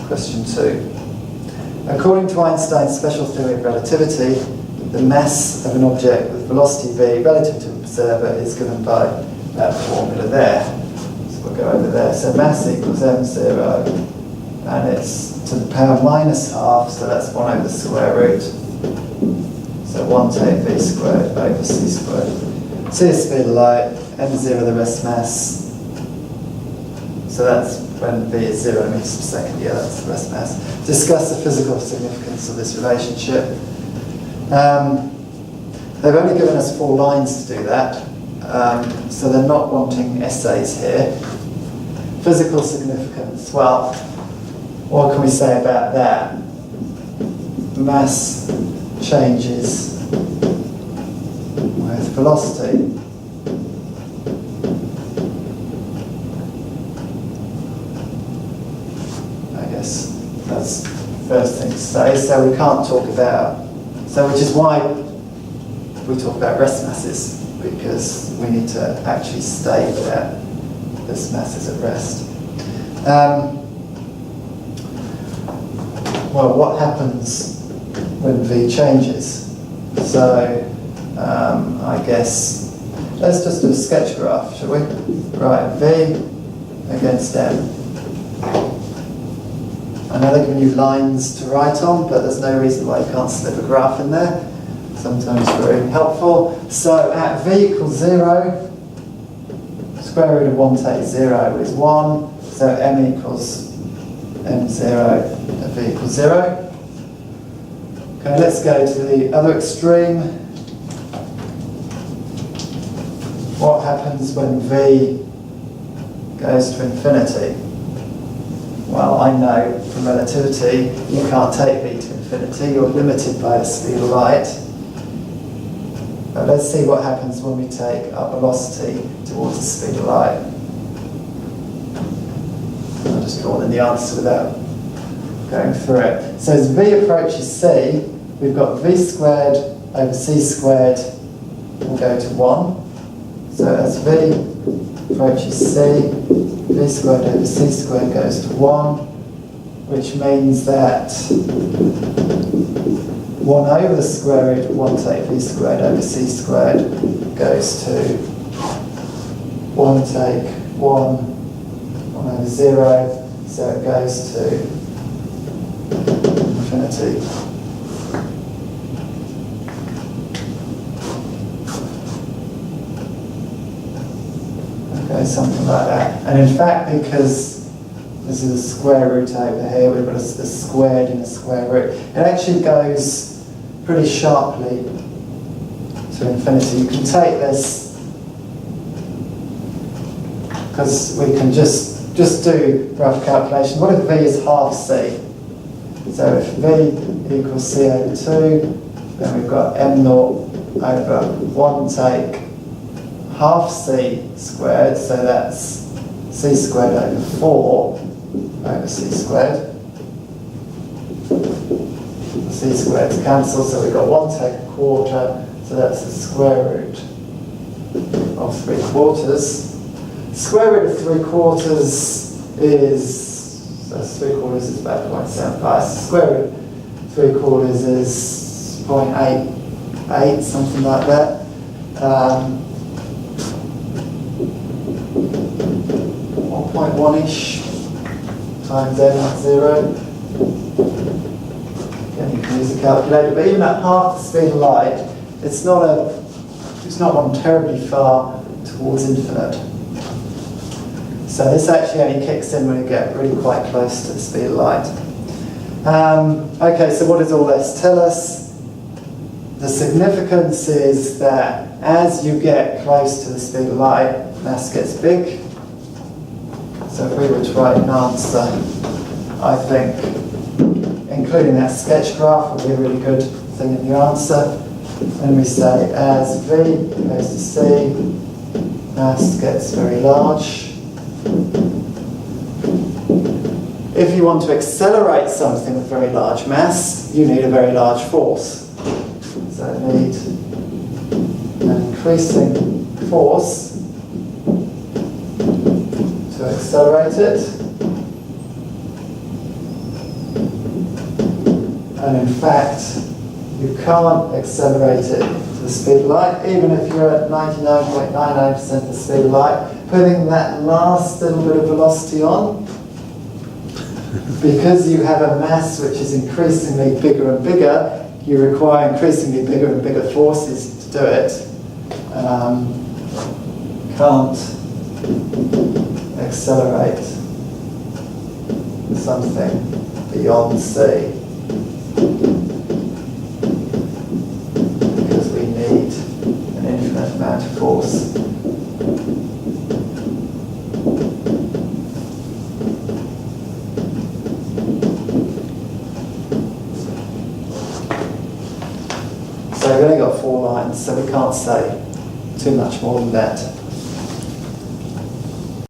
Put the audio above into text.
Question 2. According to Einstein's special theory of relativity, the mass of an object with velocity v relative to an observer is given by that formula there. So we'll go over there. So mass equals m0, and it's to the power minus half, so that's 1 over the square root. So 1 take v squared over c squared. C is speed of light, m0 the rest mass. So that's when v is 0 meters per second. Yeah, that's the rest mass. Discuss the physical significance of this relationship. They've only given us 4 lines to do that, so they're not wanting essays here. Physical significance. Well, what can we say about that? Mass changes with velocity. I guess that's the first thing to say. So we can't talk about, which is why we talk about rest masses, because we need to actually state that this mass is at rest. Well, what happens when v changes? So I guess let's just do a sketch graph, shall we? Right, v against m. I know they're giving you lines to write on, but there's no reason why you can't slip a graph in there. Sometimes very helpful. So at v equals 0, square root of 1 take 0 is 1. So m equals m0 at v equals 0. Okay, let's go to the other extreme. What happens when v goes to infinity? Well, I know from relativity you can't take v to infinity, you're limited by the speed of light. But let's see what happens when we take our velocity towards the speed of light. I'll just draw in the answer without going through it. So as v approaches c, we've got v squared over c squared will go to 1. So as v approaches c, v squared over c squared goes to 1, which means that 1 over the square root of 1 take v squared over c squared goes to 1 take 1 over 0, so it goes to infinity. Okay, something like that. And in fact, because this is a square root over here, we've got a squared in a square root, it actually goes pretty sharply to infinity. You can take this, because we can just do rough calculation. What if v is half c? So if v equals c over 2, then we've got m0 over 1 take half c squared, so that's c squared over 4 over c squared. The c squareds cancel, so we've got 1 take a quarter, so that's the square root of 3/4. Square root of 3/4 is, so 3/4 is about 0.75. Square root of 3/4 is 0.88, something like that. 1.1-ish times n0. Again, you can use a calculator, but even at half the speed of light, it's not one terribly far towards infinite. So this actually only kicks in when you get really quite close to the speed of light. Okay, so what does all this tell us? The significance is that as you get close to the speed of light, mass gets big. So if we were to write an answer, I think including that sketch graph would be a really good thing in the answer. And we say as v goes to c, mass gets very large. If you want to accelerate something with very large mass, you need a very large force. So you need an increasing force to accelerate it. And in fact, you can't accelerate it to the speed of light, even if you're at 99.99% the speed of light. Putting that last little bit of velocity on, because you have a mass which is increasingly bigger and bigger, you require increasingly bigger and bigger forces to do it. Can't accelerate something beyond C, because we need an infinite amount of force. So we've only got 4 lines, so we can't say too much more than that.